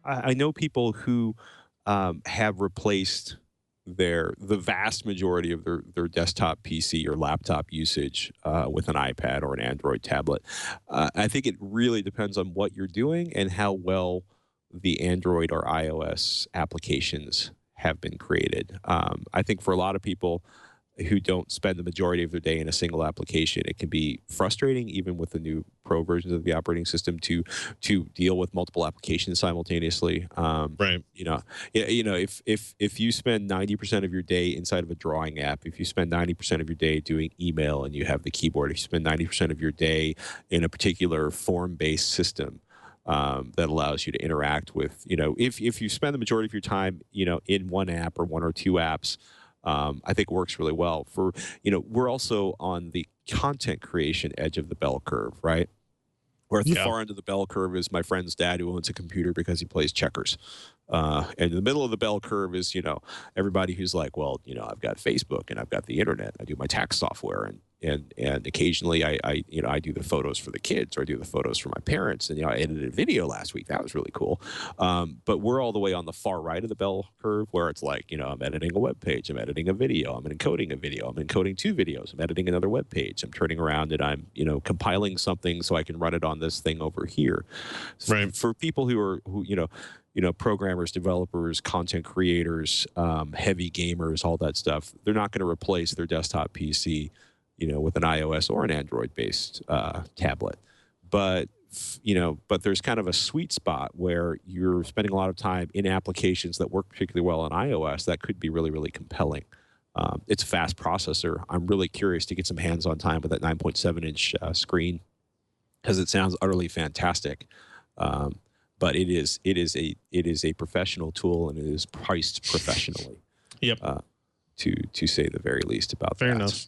I know people who have replaced the vast majority of their desktop PC or laptop usage with an iPad or an Android tablet. I think it really depends on what you're doing and how well the Android or iOS applications have been created. I think for a lot of people who don't spend the majority of their day in a single application, it can be frustrating, even with the new pro versions of the operating system, to deal with multiple applications simultaneously. Right. If you spend 90% of your day inside of a drawing app, if you spend 90% of your day doing email and you have the keyboard, if you spend 90% of your day in a particular form-based system, that allows you to interact with, if you spend the majority of your time, in one app or one or two apps, I think works really well for, we're also on the content creation edge of the bell curve, right? Where at the Yeah. far end of the bell curve is my friend's dad who owns a computer because he plays checkers. And in the middle of the bell curve is, everybody who's like, well, I've got Facebook and I've got the internet. I do my tax software and occasionally I do the photos for the kids or I do the photos for my parents. And, I edited a video last week. That was really cool. But we're all the way on the far right of the bell curve where it's like, I'm editing a web page. I'm editing a video. I'm encoding a video. I'm encoding two videos. I'm editing another web page. I'm turning around and I'm, compiling something so I can run it on this thing over here. Right. For people who programmers, developers, content creators, heavy gamers, all that stuff, they're not going to replace their desktop PC, with an iOS or an Android-based tablet. But there's kind of a sweet spot where you're spending a lot of time in applications that work particularly well on iOS that could be really, really compelling. It's a fast processor. I'm really curious to get some hands-on time with that 9.7-inch screen because it sounds utterly fantastic. But it is a professional tool and it is priced professionally. Yep. To say the very least about Fair that. enough.